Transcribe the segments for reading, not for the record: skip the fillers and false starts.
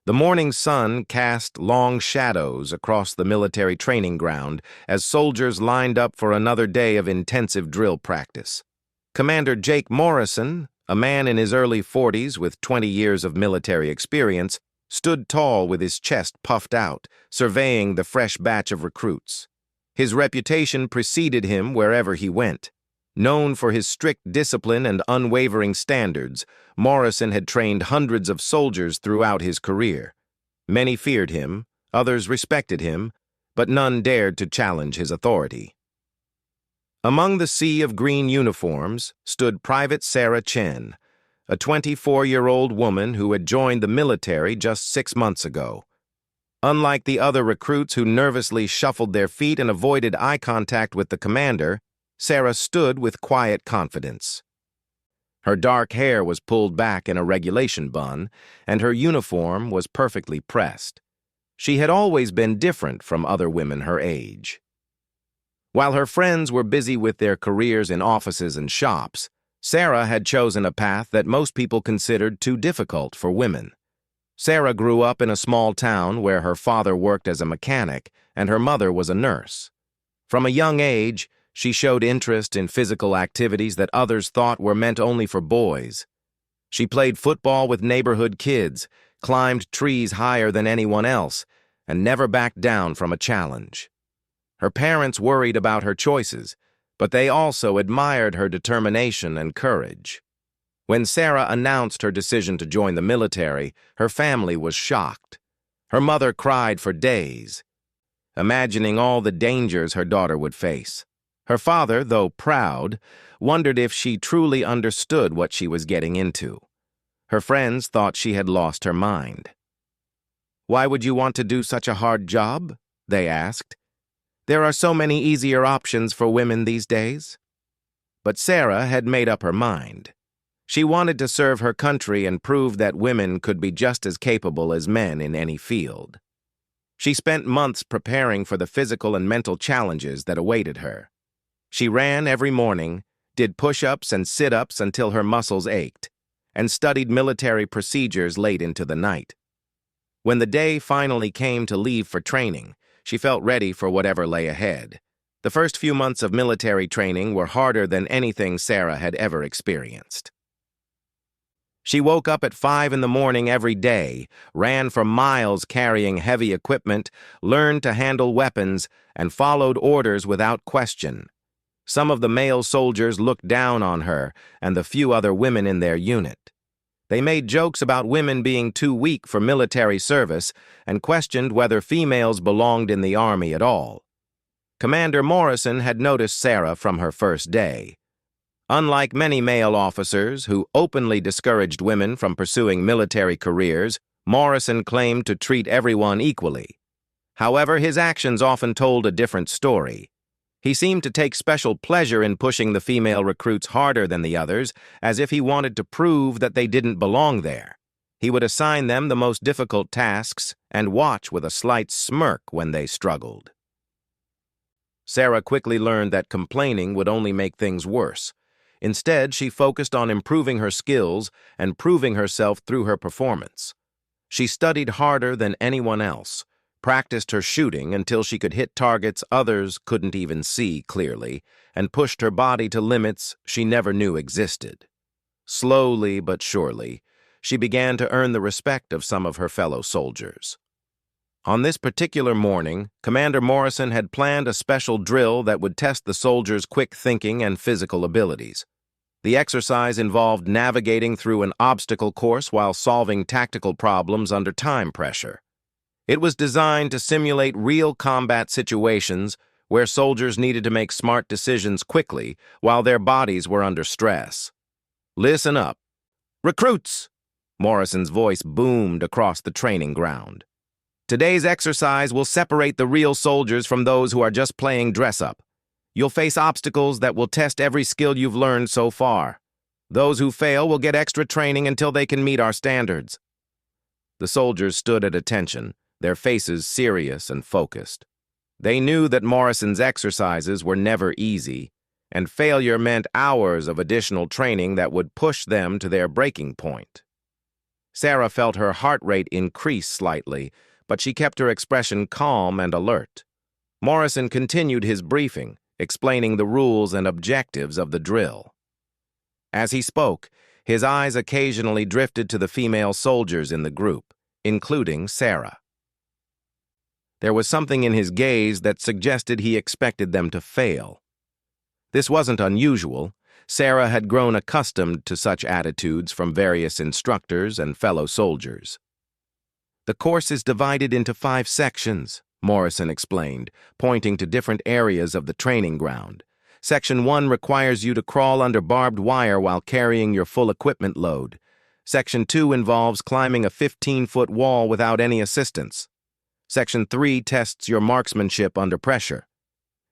The morning sun cast long shadows across the military training ground as soldiers lined up for another day of intensive drill practice. Commander Jake Morrison, a man in his early 40s with 20 years of military experience, stood tall with his chest puffed out, surveying the fresh batch of recruits. His reputation preceded him wherever he went. Known for his strict discipline and unwavering standards, Morrison had trained hundreds of soldiers throughout his career. Many feared him, others respected him, but none dared to challenge his authority. Among the sea of green uniforms stood Private Sarah Chen, a 24-year-old woman who had joined the military just 6 months ago. Unlike the other recruits who nervously shuffled their feet and avoided eye contact with the commander, Sarah stood with quiet confidence. Her dark hair was pulled back in a regulation bun, and her uniform was perfectly pressed. She had always been different from other women her age. While her friends were busy with their careers in offices and shops, Sarah had chosen a path that most people considered too difficult for women. Sarah grew up in a small town where her father worked as a mechanic and her mother was a nurse. From a young age, she showed interest in physical activities that others thought were meant only for boys. She played football with neighborhood kids, climbed trees higher than anyone else, and never backed down from a challenge. Her parents worried about her choices, but they also admired her determination and courage. When Sarah announced her decision to join the military, her family was shocked. Her mother cried for days, imagining all the dangers her daughter would face. Her father, though proud, wondered if she truly understood what she was getting into. Her friends thought she had lost her mind. "Why would you want to do such a hard job?" they asked. "There are so many easier options for women these days." But Sarah had made up her mind. She wanted to serve her country and prove that women could be just as capable as men in any field. She spent months preparing for the physical and mental challenges that awaited her. She ran every morning, did push-ups and sit-ups until her muscles ached, and studied military procedures late into the night. When the day finally came to leave for training, she felt ready for whatever lay ahead. The first few months of military training were harder than anything Sarah had ever experienced. She woke up at 5 in the morning every day, ran for miles carrying heavy equipment, learned to handle weapons, and followed orders without question. Some of the male soldiers looked down on her and the few other women in their unit. They made jokes about women being too weak for military service and questioned whether females belonged in the army at all. Commander Morrison had noticed Sarah from her first day. Unlike many male officers who openly discouraged women from pursuing military careers, Morrison claimed to treat everyone equally. However, his actions often told a different story. He seemed to take special pleasure in pushing the female recruits harder than the others, as if he wanted to prove that they didn't belong there. He would assign them the most difficult tasks and watch with a slight smirk when they struggled. Sarah quickly learned that complaining would only make things worse. Instead, she focused on improving her skills and proving herself through her performance. She studied harder than anyone else, practiced her shooting until she could hit targets others couldn't even see clearly, and pushed her body to limits she never knew existed. Slowly but surely, she began to earn the respect of some of her fellow soldiers. On this particular morning, Commander Morrison had planned a special drill that would test the soldiers' quick thinking and physical abilities. The exercise involved navigating through an obstacle course while solving tactical problems under time pressure. It was designed to simulate real combat situations where soldiers needed to make smart decisions quickly while their bodies were under stress. "Listen up. Recruits!" Morrison's voice boomed across the training ground. "Today's exercise will separate the real soldiers from those who are just playing dress-up. You'll face obstacles that will test every skill you've learned so far. Those who fail will get extra training until they can meet our standards." The soldiers stood at attention, their faces serious and focused. They knew that Morrison's exercises were never easy, and failure meant hours of additional training that would push them to their breaking point. Sarah felt her heart rate increase slightly, but she kept her expression calm and alert. Morrison continued his briefing, explaining the rules and objectives of the drill. As he spoke, his eyes occasionally drifted to the female soldiers in the group, including Sarah. There was something in his gaze that suggested he expected them to fail. This wasn't unusual. Sarah had grown accustomed to such attitudes from various instructors and fellow soldiers. "The course is divided into 5 sections," Morrison explained, pointing to different areas of the training ground. "Section 1 requires you to crawl under barbed wire while carrying your full equipment load. Section 2 involves climbing a 15-foot wall without any assistance. Section 3 tests your marksmanship under pressure.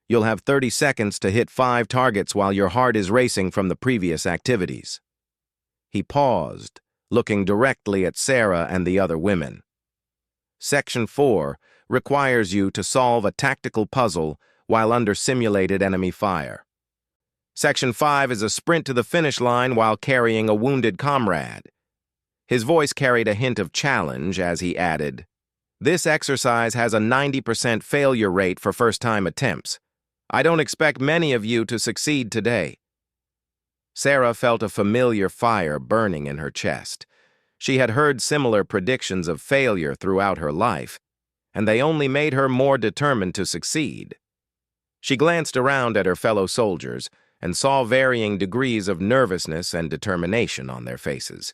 You'll have 30 seconds to hit 5 targets while your heart is racing from the previous activities." He paused, looking directly at Sarah and the other women. "Section 4 requires you to solve a tactical puzzle while under simulated enemy fire. Section 5 is a sprint to the finish line while carrying a wounded comrade." His voice carried a hint of challenge as he added, "This exercise has a 90% failure rate for first-time attempts. I don't expect many of you to succeed today." Sarah felt a familiar fire burning in her chest. She had heard similar predictions of failure throughout her life, and they only made her more determined to succeed. She glanced around at her fellow soldiers and saw varying degrees of nervousness and determination on their faces.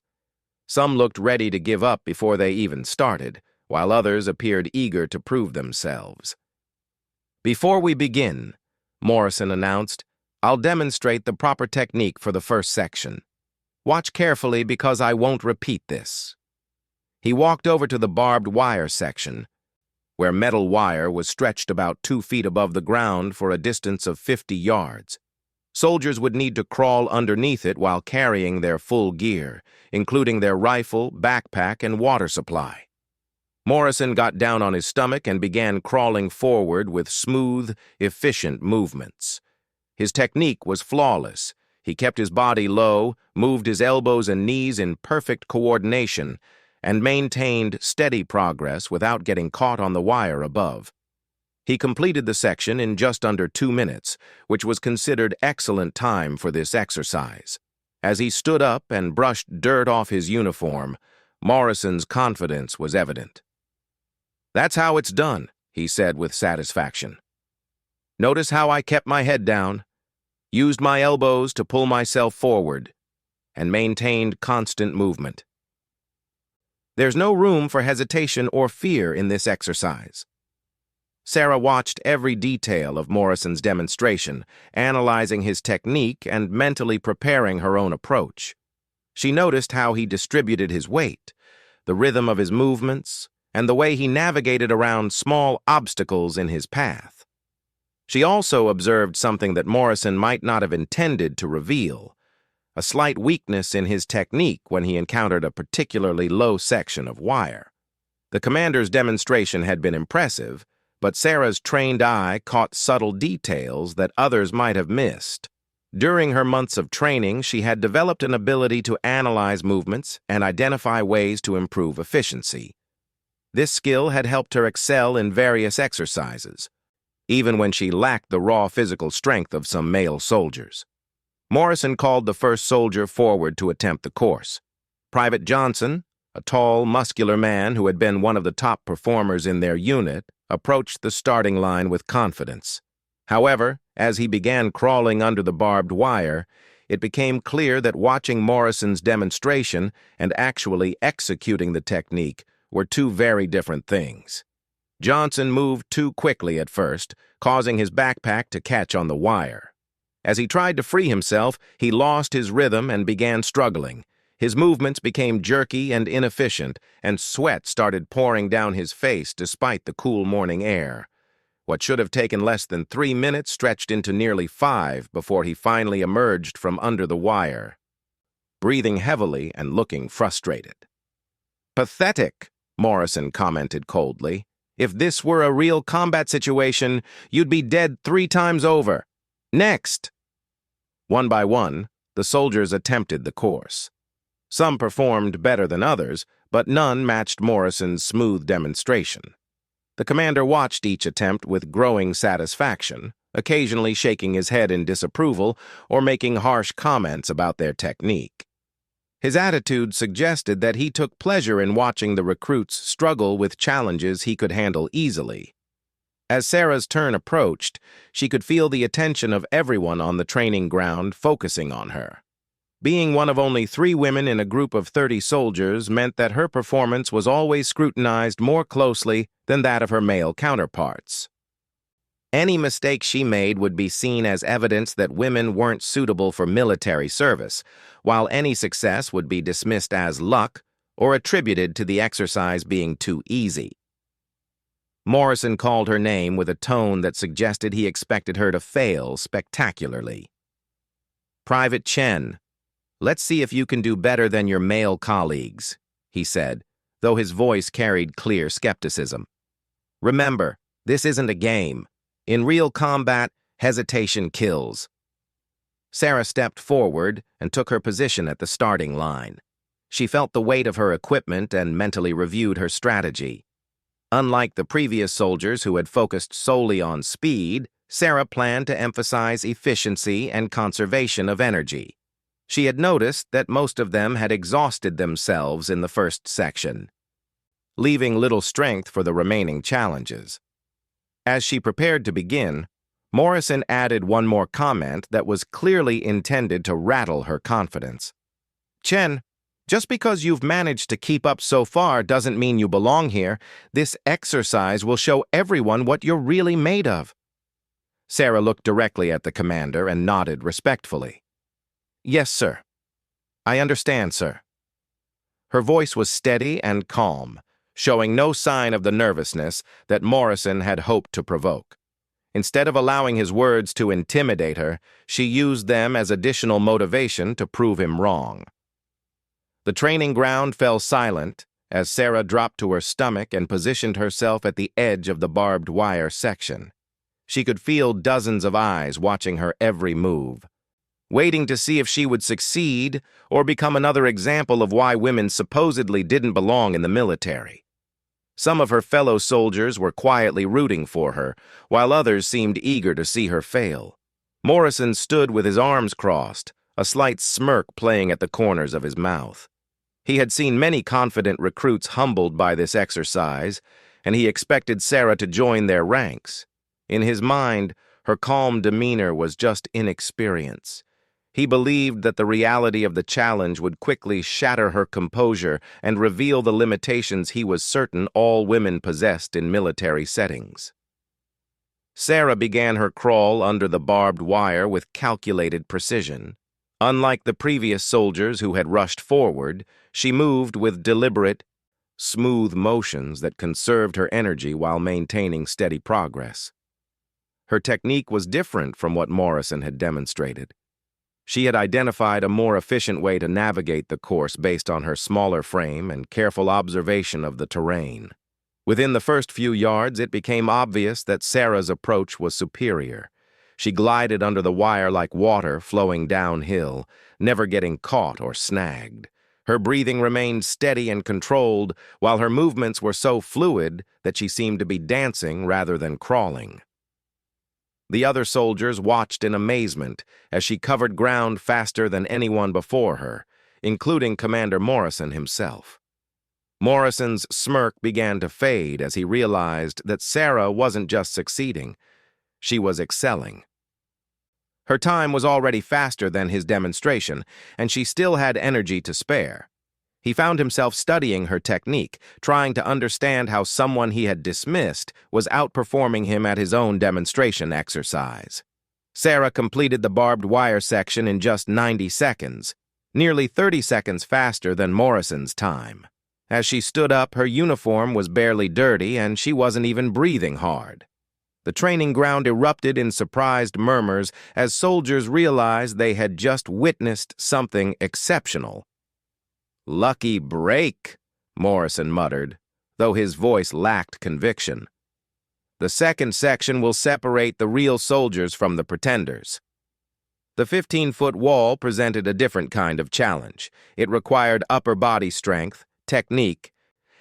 Some looked ready to give up before they even started, while others appeared eager to prove themselves. "Before we begin," Morrison announced, "I'll demonstrate the proper technique for the first section. Watch carefully because I won't repeat this." He walked over to the barbed wire section, where metal wire was stretched about 2 feet above the ground for a distance of 50 yards. Soldiers would need to crawl underneath it while carrying their full gear, including their rifle, backpack, and water supply. Morrison got down on his stomach and began crawling forward with smooth, efficient movements. His technique was flawless. He kept his body low, moved his elbows and knees in perfect coordination, and maintained steady progress without getting caught on the wire above. He completed the section in just under 2 minutes, which was considered excellent time for this exercise. As he stood up and brushed dirt off his uniform, Morrison's confidence was evident. "That's how it's done," he said with satisfaction. "Notice how I kept my head down, used my elbows to pull myself forward, and maintained constant movement. There's no room for hesitation or fear in this exercise." Sarah watched every detail of Morrison's demonstration, analyzing his technique and mentally preparing her own approach. She noticed how he distributed his weight, the rhythm of his movements, and the way he navigated around small obstacles in his path. She also observed something that Morrison might not have intended to reveal, a slight weakness in his technique when he encountered a particularly low section of wire. The commander's demonstration had been impressive, but Sarah's trained eye caught subtle details that others might have missed. During her months of training, she had developed an ability to analyze movements and identify ways to improve efficiency. This skill had helped her excel in various exercises, even when she lacked the raw physical strength of some male soldiers. Morrison called the first soldier forward to attempt the course. Private Johnson, a tall, muscular man who had been one of the top performers in their unit, approached the starting line with confidence. However, as he began crawling under the barbed wire, it became clear that watching Morrison's demonstration and actually executing the technique were 2 very different things. Johnson moved too quickly at first, causing his backpack to catch on the wire. As he tried to free himself, he lost his rhythm and began struggling. His movements became jerky and inefficient, and sweat started pouring down his face despite the cool morning air. What should have taken less than 3 minutes stretched into nearly 5 before he finally emerged from under the wire, breathing heavily and looking frustrated. "Pathetic," Morrison commented coldly. "If this were a real combat situation, you'd be dead 3 times over. Next!" One by one, the soldiers attempted the course. Some performed better than others, but none matched Morrison's smooth demonstration. The commander watched each attempt with growing satisfaction, occasionally shaking his head in disapproval or making harsh comments about their technique. His attitude suggested that he took pleasure in watching the recruits struggle with challenges he could handle easily. As Sarah's turn approached, she could feel the attention of everyone on the training ground focusing on her. Being one of only 3 women in a group of 30 soldiers meant that her performance was always scrutinized more closely than that of her male counterparts. Any mistake she made would be seen as evidence that women weren't suitable for military service, while any success would be dismissed as luck or attributed to the exercise being too easy. Morrison called her name with a tone that suggested he expected her to fail spectacularly. "Private Chen, let's see if you can do better than your male colleagues," he said, though his voice carried clear skepticism. "Remember, this isn't a game. In real combat, hesitation kills." Sarah stepped forward and took her position at the starting line. She felt the weight of her equipment and mentally reviewed her strategy. Unlike the previous soldiers who had focused solely on speed, Sarah planned to emphasize efficiency and conservation of energy. She had noticed that most of them had exhausted themselves in the first section, leaving little strength for the remaining challenges. As she prepared to begin, Morrison added one more comment that was clearly intended to rattle her confidence. "Chen, just because you've managed to keep up so far doesn't mean you belong here. This exercise will show everyone what you're really made of." Sarah looked directly at the commander and nodded respectfully. "Yes, sir. I understand, sir." Her voice was steady and calm, showing no sign of the nervousness that Morrison had hoped to provoke. Instead of allowing his words to intimidate her, she used them as additional motivation to prove him wrong. The training ground fell silent as Sarah dropped to her stomach and positioned herself at the edge of the barbed wire section. She could feel dozens of eyes watching her every move, waiting to see if she would succeed or become another example of why women supposedly didn't belong in the military. Some of her fellow soldiers were quietly rooting for her, while others seemed eager to see her fail. Morrison stood with his arms crossed, a slight smirk playing at the corners of his mouth. He had seen many confident recruits humbled by this exercise, and he expected Sarah to join their ranks. In his mind, her calm demeanor was just inexperience. He believed that the reality of the challenge would quickly shatter her composure and reveal the limitations he was certain all women possessed in military settings. Sarah began her crawl under the barbed wire with calculated precision. Unlike the previous soldiers who had rushed forward, she moved with deliberate, smooth motions that conserved her energy while maintaining steady progress. Her technique was different from what Morrison had demonstrated. She had identified a more efficient way to navigate the course based on her smaller frame and careful observation of the terrain. Within the first few yards, it became obvious that Sarah's approach was superior. She glided under the wire like water flowing downhill, never getting caught or snagged. Her breathing remained steady and controlled, while her movements were so fluid that she seemed to be dancing rather than crawling. The other soldiers watched in amazement as she covered ground faster than anyone before her, including Commander Morrison himself. Morrison's smirk began to fade as he realized that Sarah wasn't just succeeding, she was excelling. Her time was already faster than his demonstration, and she still had energy to spare. He found himself studying her technique, trying to understand how someone he had dismissed was outperforming him at his own demonstration exercise. Sarah completed the barbed wire section in just 90 seconds, nearly 30 seconds faster than Morrison's time. As she stood up, her uniform was barely dirty and she wasn't even breathing hard. The training ground erupted in surprised murmurs as soldiers realized they had just witnessed something exceptional. "Lucky break," Morrison muttered, though his voice lacked conviction. "The second section will separate the real soldiers from the pretenders." The 15-foot wall presented a different kind of challenge. It required upper body strength, technique,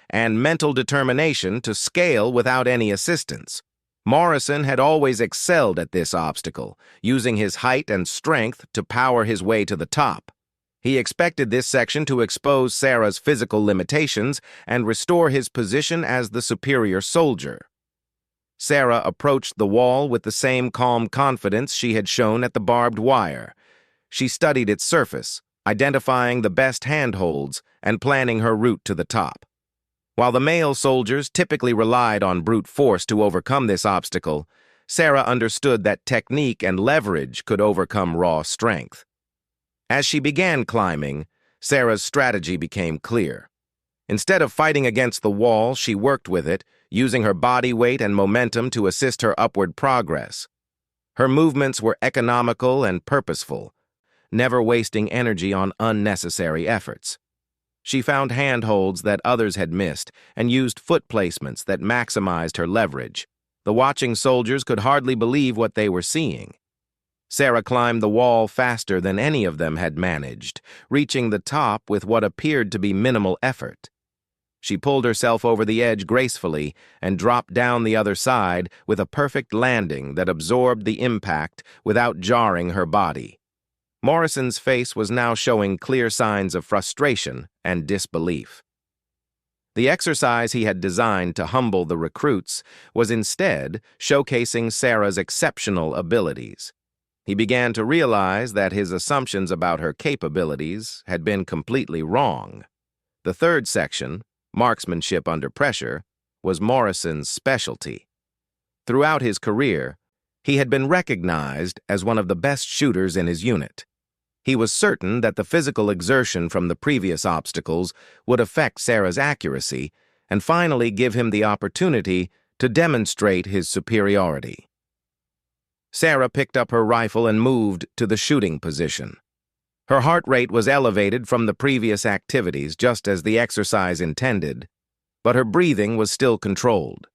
and mental determination to scale without any assistance. Morrison had always excelled at this obstacle, using his height and strength to power his way to the top. He expected this section to expose Sarah's physical limitations and restore his position as the superior soldier. Sarah approached the wall with the same calm confidence she had shown at the barbed wire. She studied its surface, identifying the best handholds and planning her route to the top. While the male soldiers typically relied on brute force to overcome this obstacle, Sarah understood that technique and leverage could overcome raw strength. As she began climbing, Sarah's strategy became clear. Instead of fighting against the wall, she worked with it, using her body weight and momentum to assist her upward progress. Her movements were economical and purposeful, never wasting energy on unnecessary efforts. She found handholds that others had missed and used foot placements that maximized her leverage. The watching soldiers could hardly believe what they were seeing. Sarah climbed the wall faster than any of them had managed, reaching the top with what appeared to be minimal effort. She pulled herself over the edge gracefully and dropped down the other side with a perfect landing that absorbed the impact without jarring her body. Morrison's face was now showing clear signs of frustration and disbelief. The exercise he had designed to humble the recruits was instead showcasing Sarah's exceptional abilities. He began to realize that his assumptions about her capabilities had been completely wrong. The third section, marksmanship under pressure, was Morrison's specialty. Throughout his career, he had been recognized as one of the best shooters in his unit. He was certain that the physical exertion from the previous obstacles would affect Sarah's accuracy and finally give him the opportunity to demonstrate his superiority. Sarah picked up her rifle and moved to the shooting position. Her heart rate was elevated from the previous activities, just as the exercise intended, but her breathing was still controlled.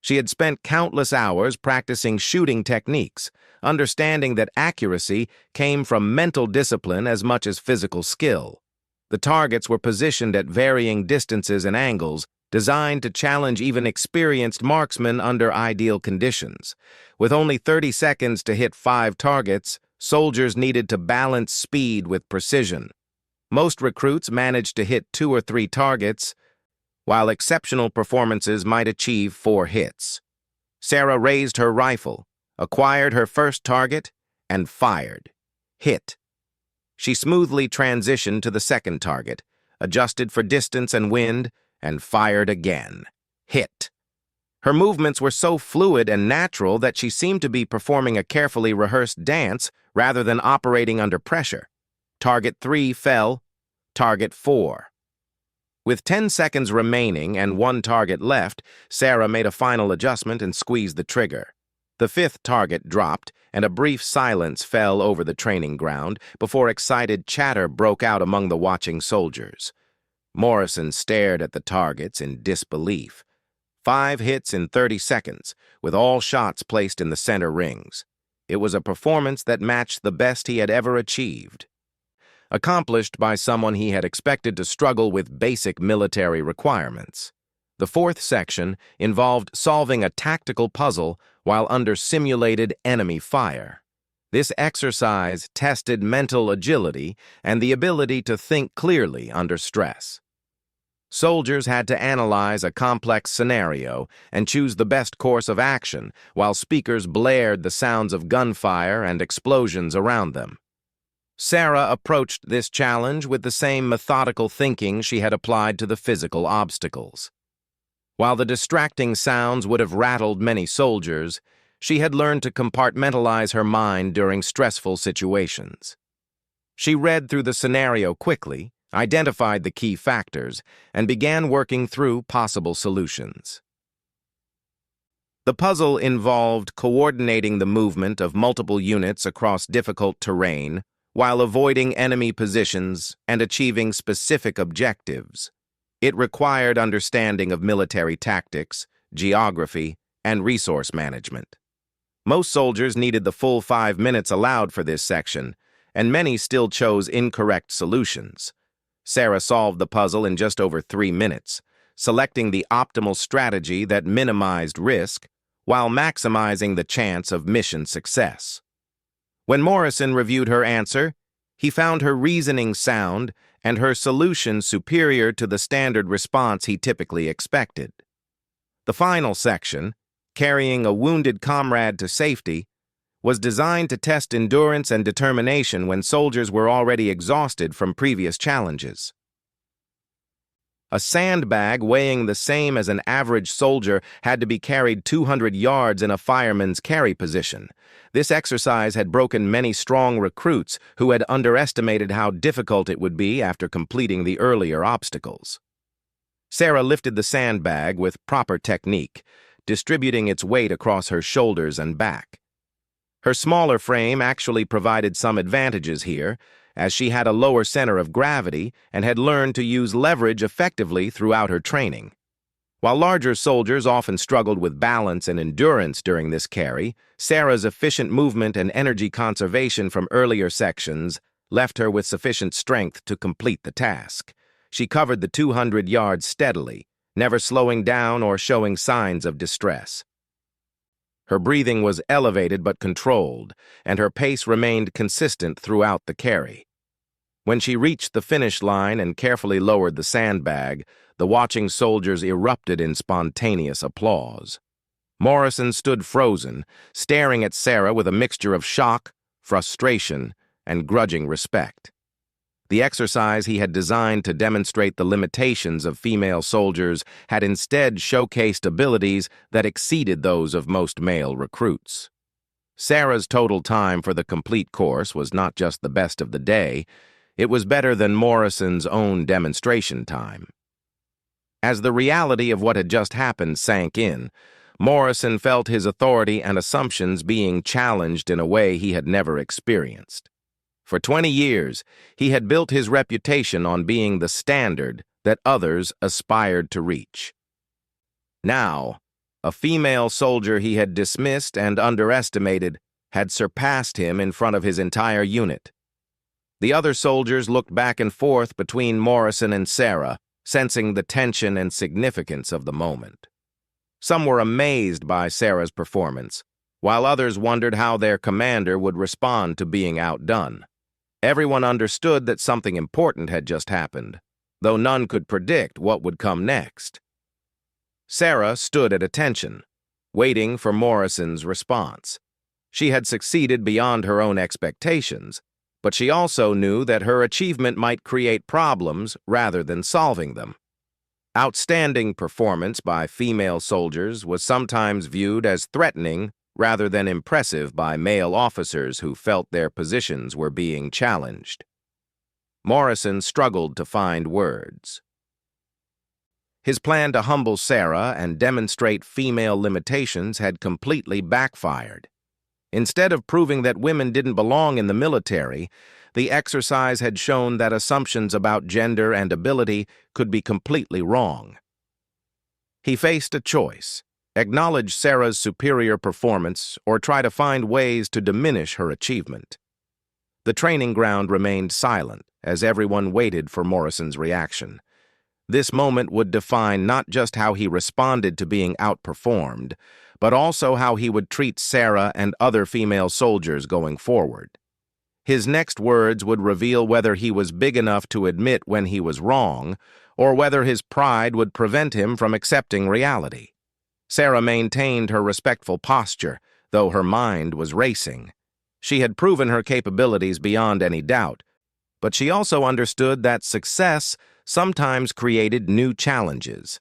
She had spent countless hours practicing shooting techniques, understanding that accuracy came from mental discipline as much as physical skill. The targets were positioned at varying distances and angles, designed to challenge even experienced marksmen under ideal conditions. With only 30 seconds to hit 5 targets, soldiers needed to balance speed with precision. Most recruits managed to hit 2 or 3 targets, while exceptional performances might achieve 4 hits. Sarah raised her rifle, acquired her first target, and fired. Hit. She smoothly transitioned to the second target, adjusted for distance and wind, and fired again. Hit. Her movements were so fluid and natural that she seemed to be performing a carefully rehearsed dance rather than operating under pressure. Target 3 fell. Target 4. With 10 seconds remaining and 1 target left, Sarah made a final adjustment and squeezed the trigger. The 5th target dropped, and a brief silence fell over the training ground before excited chatter broke out among the watching soldiers. Morrison stared at the targets in disbelief. 5 hits in 30 seconds, with all shots placed in the center rings. It was a performance that matched the best he had ever achieved. Accomplished by someone he had expected to struggle with basic military requirements. The 4th section involved solving a tactical puzzle while under simulated enemy fire. This exercise tested mental agility and the ability to think clearly under stress. Soldiers had to analyze a complex scenario and choose the best course of action, while speakers blared the sounds of gunfire and explosions around them. Sarah approached this challenge with the same methodical thinking she had applied to the physical obstacles. While the distracting sounds would have rattled many soldiers, she had learned to compartmentalize her mind during stressful situations. She read through the scenario quickly, identified the key factors, and began working through possible solutions. The puzzle involved coordinating the movement of multiple units across difficult terrain while avoiding enemy positions and achieving specific objectives. It required understanding of military tactics, geography, and resource management. Most soldiers needed the full 5 minutes allowed for this section, and many still chose incorrect solutions. Sarah solved the puzzle in just over 3 minutes, selecting the optimal strategy that minimized risk while maximizing the chance of mission success. When Morrison reviewed her answer, he found her reasoning sound and her solution superior to the standard response he typically expected. The final section, carrying a wounded comrade to safety, was designed to test endurance and determination when soldiers were already exhausted from previous challenges. A sandbag weighing the same as an average soldier had to be carried 200 yards in a fireman's carry position. This exercise had broken many strong recruits who had underestimated how difficult it would be after completing the earlier obstacles. Sarah lifted the sandbag with proper technique, distributing its weight across her shoulders and back. Her smaller frame actually provided some advantages here, as she had a lower center of gravity and had learned to use leverage effectively throughout her training. While larger soldiers often struggled with balance and endurance during this carry, Sarah's efficient movement and energy conservation from earlier sections left her with sufficient strength to complete the task. She covered the 200 yards steadily, never slowing down or showing signs of distress. Her breathing was elevated but controlled, and her pace remained consistent throughout the carry. When she reached the finish line and carefully lowered the sandbag, the watching soldiers erupted in spontaneous applause. Morrison stood frozen, staring at Sarah with a mixture of shock, frustration, and grudging respect. The exercise he had designed to demonstrate the limitations of female soldiers had instead showcased abilities that exceeded those of most male recruits. Sarah's total time for the complete course was not just the best of the day, it was better than Morrison's own demonstration time. As the reality of what had just happened sank in, Morrison felt his authority and assumptions being challenged in a way he had never experienced. For 20 years, he had built his reputation on being the standard that others aspired to reach. Now, a female soldier he had dismissed and underestimated had surpassed him in front of his entire unit. The other soldiers looked back and forth between Morrison and Sarah, sensing the tension and significance of the moment. Some were amazed by Sarah's performance, while others wondered how their commander would respond to being outdone. Everyone understood that something important had just happened, though none could predict what would come next. Sarah stood at attention, waiting for Morrison's response. She had succeeded beyond her own expectations, but she also knew that her achievement might create problems rather than solving them. Outstanding performance by female soldiers was sometimes viewed as threatening rather than impressive by male officers who felt their positions were being challenged. Morrison struggled to find words. His plan to humble Sarah and demonstrate female limitations had completely backfired. Instead of proving that women didn't belong in the military, the exercise had shown that assumptions about gender and ability could be completely wrong. He faced a choice: acknowledge Sarah's superior performance or try to find ways to diminish her achievement. The training ground remained silent as everyone waited for Morrison's reaction. This moment would define not just how he responded to being outperformed, but also how he would treat Sarah and other female soldiers going forward. His next words would reveal whether he was big enough to admit when he was wrong, or whether his pride would prevent him from accepting reality. Sarah maintained her respectful posture, though her mind was racing. She had proven her capabilities beyond any doubt, but she also understood that success sometimes created new challenges.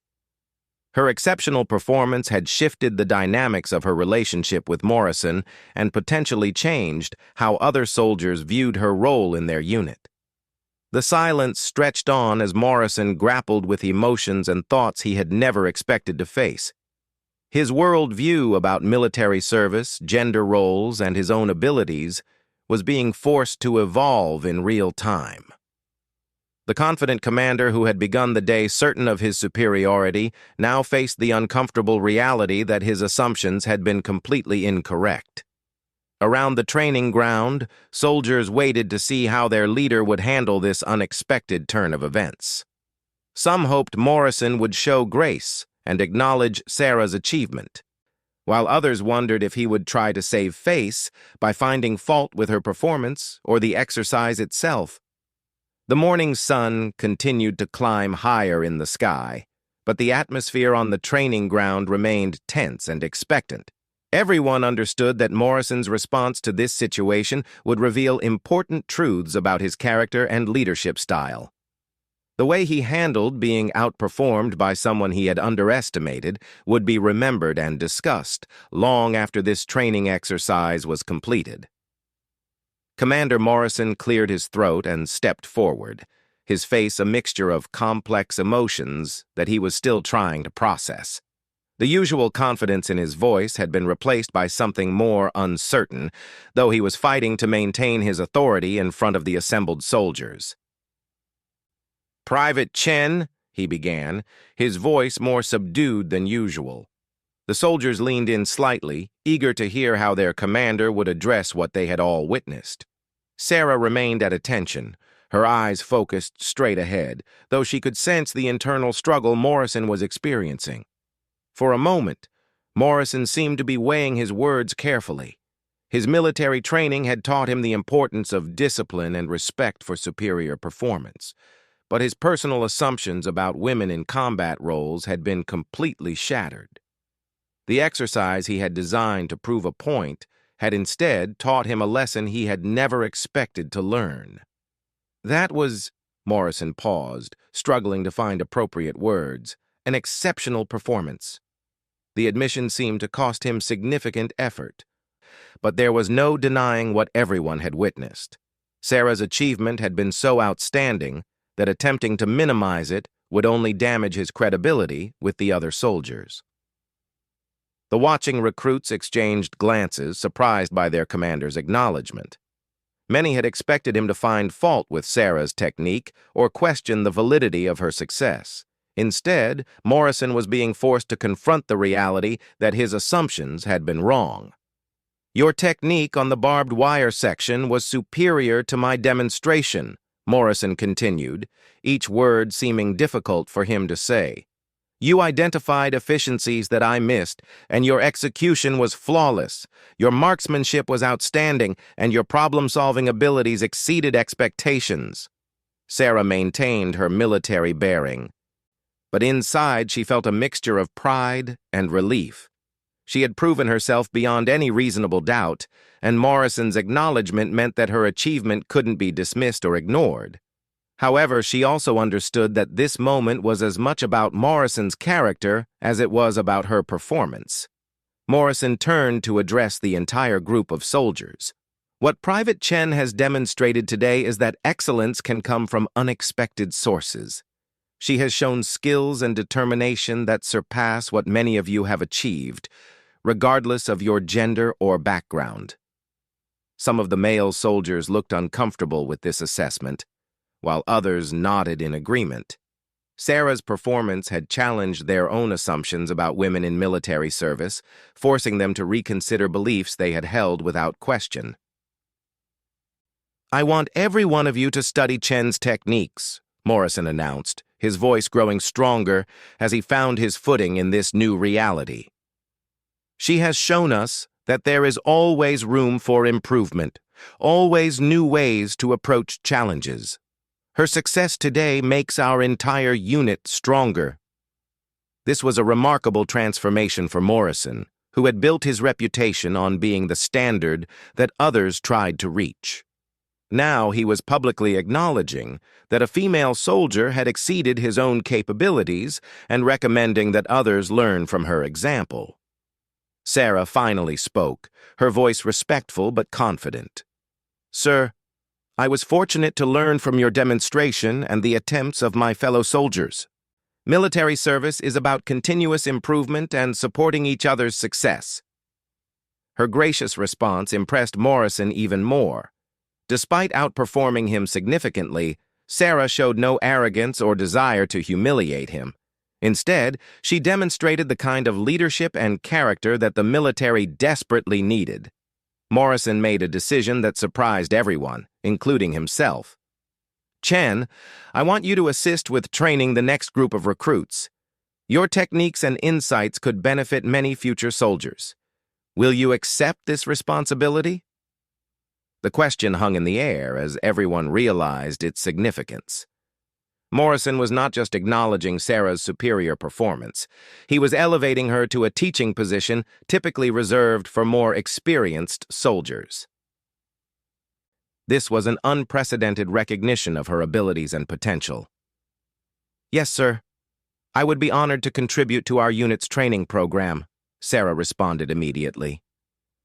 Her exceptional performance had shifted the dynamics of her relationship with Morrison and potentially changed how other soldiers viewed her role in their unit. The silence stretched on as Morrison grappled with emotions and thoughts he had never expected to face. His worldview about military service, gender roles, and his own abilities was being forced to evolve in real time. The confident commander who had begun the day certain of his superiority now faced the uncomfortable reality that his assumptions had been completely incorrect. Around the training ground, soldiers waited to see how their leader would handle this unexpected turn of events. Some hoped Morrison would show grace and acknowledge Sarah's achievement, while others wondered if he would try to save face by finding fault with her performance or the exercise itself. The morning sun continued to climb higher in the sky, but the atmosphere on the training ground remained tense and expectant. Everyone understood that Morrison's response to this situation would reveal important truths about his character and leadership style. The way he handled being outperformed by someone he had underestimated would be remembered and discussed long after this training exercise was completed. Commander Morrison cleared his throat and stepped forward, his face a mixture of complex emotions that he was still trying to process. The usual confidence in his voice had been replaced by something more uncertain, though he was fighting to maintain his authority in front of the assembled soldiers. "Private Chen," he began, his voice more subdued than usual. The soldiers leaned in slightly, eager to hear how their commander would address what they had all witnessed. Sarah remained at attention, her eyes focused straight ahead, though she could sense the internal struggle Morrison was experiencing. For a moment, Morrison seemed to be weighing his words carefully. His military training had taught him the importance of discipline and respect for superior performance, but his personal assumptions about women in combat roles had been completely shattered. The exercise he had designed to prove a point had instead taught him a lesson he had never expected to learn. That was, Morrison paused, struggling to find appropriate words, an exceptional performance. The admission seemed to cost him significant effort, but there was no denying what everyone had witnessed. Sarah's achievement had been so outstanding that attempting to minimize it would only damage his credibility with the other soldiers. The watching recruits exchanged glances, surprised by their commander's acknowledgement. Many had expected him to find fault with Sarah's technique or question the validity of her success. Instead, Morrison was being forced to confront the reality that his assumptions had been wrong. "Your technique on the barbed wire section was superior to my demonstration," Morrison continued, each word seeming difficult for him to say. "You identified efficiencies that I missed, and your execution was flawless. Your marksmanship was outstanding, and your problem-solving abilities exceeded expectations." Sarah maintained her military bearing, but inside she felt a mixture of pride and relief. She had proven herself beyond any reasonable doubt, and Morrison's acknowledgement meant that her achievement couldn't be dismissed or ignored. However, she also understood that this moment was as much about Morrison's character as it was about her performance. Morrison turned to address the entire group of soldiers. "What Private Chen has demonstrated today is that excellence can come from unexpected sources. She has shown skills and determination that surpass what many of you have achieved, regardless of your gender or background." Some of the male soldiers looked uncomfortable with this assessment, while others nodded in agreement. Sarah's performance had challenged their own assumptions about women in military service, forcing them to reconsider beliefs they had held without question. "I want every one of you to study Chen's techniques," Morrison announced, his voice growing stronger as he found his footing in this new reality. "She has shown us that there is always room for improvement, always new ways to approach challenges. Her success today makes our entire unit stronger." This was a remarkable transformation for Morrison, who had built his reputation on being the standard that others tried to reach. Now he was publicly acknowledging that a female soldier had exceeded his own capabilities and recommending that others learn from her example. Sarah finally spoke, her voice respectful but confident. "Sir, I was fortunate to learn from your demonstration and the attempts of my fellow soldiers. Military service is about continuous improvement and supporting each other's success." Her gracious response impressed Morrison even more. Despite outperforming him significantly, Sarah showed no arrogance or desire to humiliate him. Instead, she demonstrated the kind of leadership and character that the military desperately needed. Morrison made a decision that surprised everyone, including himself. Chen, I want you to assist with training the next group of recruits. Your techniques and insights could benefit many future soldiers. Will you accept this responsibility? The question hung in the air as everyone realized its significance. Morrison was not just acknowledging Sarah's superior performance. He was elevating her to a teaching position typically reserved for more experienced soldiers. This was an unprecedented recognition of her abilities and potential. Yes, sir. I would be honored to contribute to our unit's training program, Sarah responded immediately.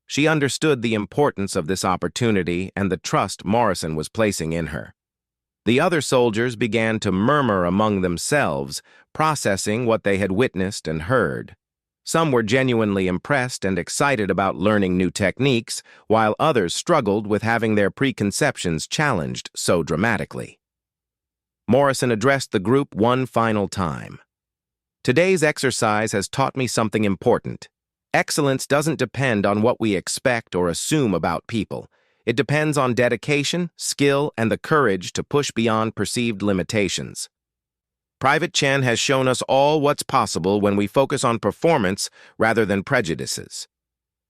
She understood the importance of this opportunity and the trust Morrison was placing in her. The other soldiers began to murmur among themselves, processing what they had witnessed and heard. Some were genuinely impressed and excited about learning new techniques, while others struggled with having their preconceptions challenged so dramatically. Morrison addressed the group one final time. Today's exercise has taught me something important. Excellence doesn't depend on what we expect or assume about people. It depends on dedication, skill, and the courage to push beyond perceived limitations. Private Chen has shown us all what's possible when we focus on performance rather than prejudices.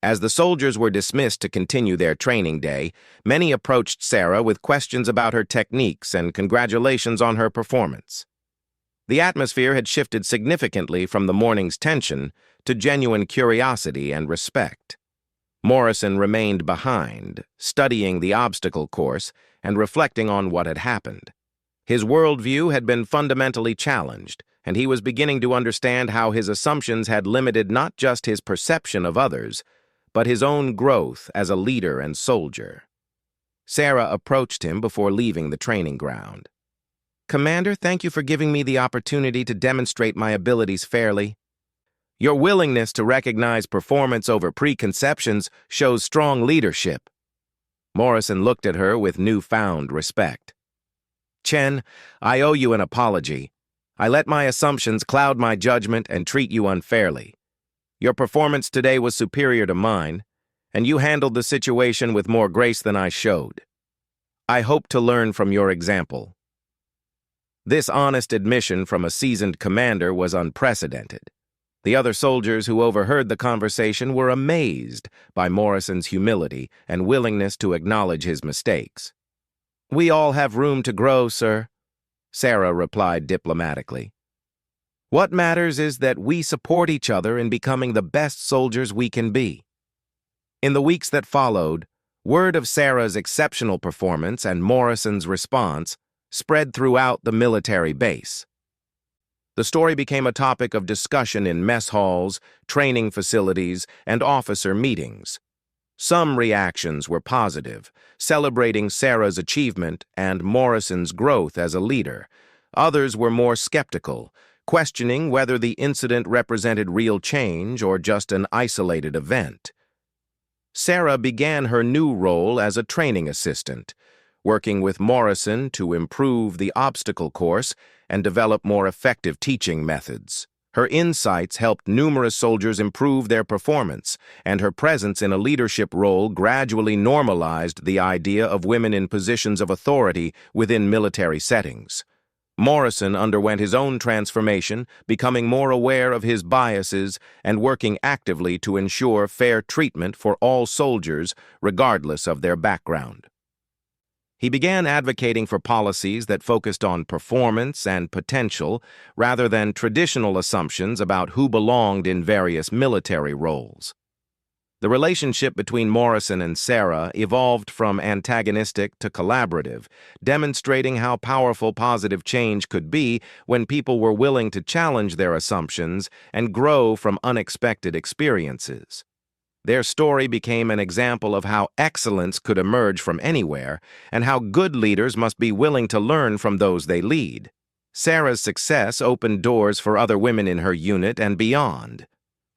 As the soldiers were dismissed to continue their training day, many approached Sarah with questions about her techniques and congratulations on her performance. The atmosphere had shifted significantly from the morning's tension to genuine curiosity and respect. Morrison remained behind, studying the obstacle course and reflecting on what had happened. His worldview had been fundamentally challenged, and he was beginning to understand how his assumptions had limited not just his perception of others, but his own growth as a leader and soldier. Sarah approached him before leaving the training ground. Commander, thank you for giving me the opportunity to demonstrate my abilities fairly. Your willingness to recognize performance over preconceptions shows strong leadership. Morrison looked at her with newfound respect. Chen, I owe you an apology. I let my assumptions cloud my judgment and treat you unfairly. Your performance today was superior to mine, and you handled the situation with more grace than I showed. I hope to learn from your example. This honest admission from a seasoned commander was unprecedented. The other soldiers who overheard the conversation were amazed by Morrison's humility and willingness to acknowledge his mistakes. We all have room to grow, sir, Sarah replied diplomatically. What matters is that we support each other in becoming the best soldiers we can be. In the weeks that followed, word of Sarah's exceptional performance and Morrison's response spread throughout the military base. The story became a topic of discussion in mess halls, training facilities, and officer meetings. Some reactions were positive, celebrating Sarah's achievement and Morrison's growth as a leader. Others were more skeptical, questioning whether the incident represented real change or just an isolated event. Sarah began her new role as a training assistant, working with Morrison to improve the obstacle course and develop more effective teaching methods. Her insights helped numerous soldiers improve their performance, and her presence in a leadership role gradually normalized the idea of women in positions of authority within military settings. Morrison underwent his own transformation, becoming more aware of his biases and working actively to ensure fair treatment for all soldiers, regardless of their background. He began advocating for policies that focused on performance and potential rather than traditional assumptions about who belonged in various military roles. The relationship between Morrison and Sarah evolved from antagonistic to collaborative, demonstrating how powerful positive change could be when people were willing to challenge their assumptions and grow from unexpected experiences. Their story became an example of how excellence could emerge from anywhere and how good leaders must be willing to learn from those they lead. Sarah's success opened doors for other women in her unit and beyond.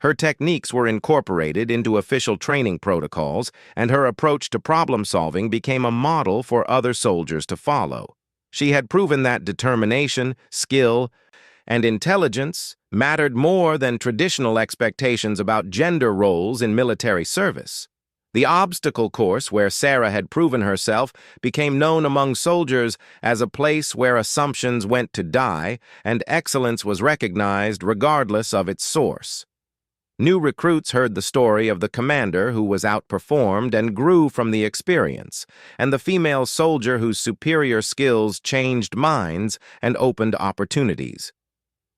Her techniques were incorporated into official training protocols, and her approach to problem-solving became a model for other soldiers to follow. She had proven that determination, skill, and intelligence mattered more than traditional expectations about gender roles in military service. The obstacle course, where Sarah had proven herself, became known among soldiers as a place where assumptions went to die and excellence was recognized regardless of its source. New recruits heard the story of the commander who was outperformed and grew from the experience, and the female soldier whose superior skills changed minds and opened opportunities.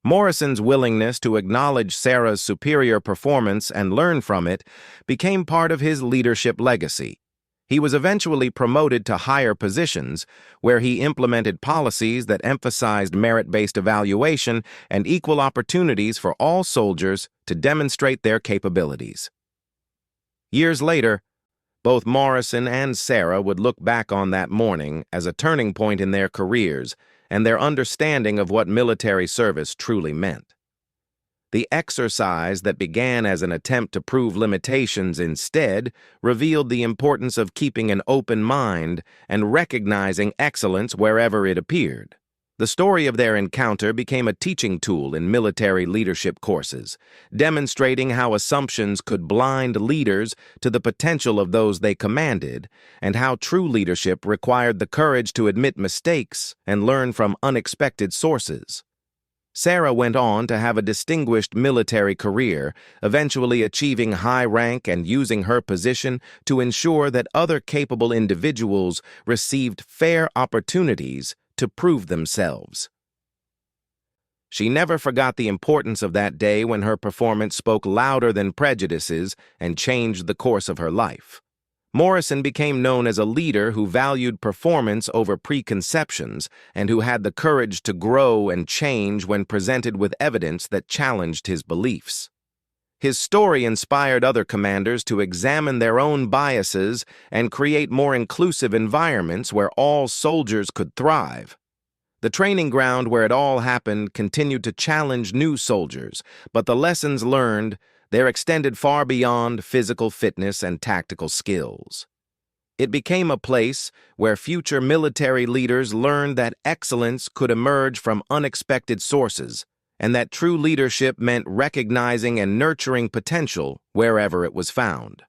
Morrison's willingness to acknowledge Sarah's superior performance and learn from it became part of his leadership legacy. He was eventually promoted to higher positions, where he implemented policies that emphasized merit-based evaluation and equal opportunities for all soldiers to demonstrate their capabilities. Years later, both Morrison and Sarah would look back on that morning as a turning point in their careers and their understanding of what military service truly meant. The exercise that began as an attempt to prove limitations instead revealed the importance of keeping an open mind and recognizing excellence wherever it appeared. The story of their encounter became a teaching tool in military leadership courses, demonstrating how assumptions could blind leaders to the potential of those they commanded, and how true leadership required the courage to admit mistakes and learn from unexpected sources. Sarah went on to have a distinguished military career, eventually achieving high rank and using her position to ensure that other capable individuals received fair opportunities to prove themselves. She never forgot the importance of that day when her performance spoke louder than prejudices and changed the course of her life. Morrison became known as a leader who valued performance over preconceptions and who had the courage to grow and change when presented with evidence that challenged his beliefs. His story inspired other commanders to examine their own biases and create more inclusive environments where all soldiers could thrive. The training ground where it all happened continued to challenge new soldiers, but the lessons learned there extended far beyond physical fitness and tactical skills. It became a place where future military leaders learned that excellence could emerge from unexpected sources, and that true leadership meant recognizing and nurturing potential wherever it was found.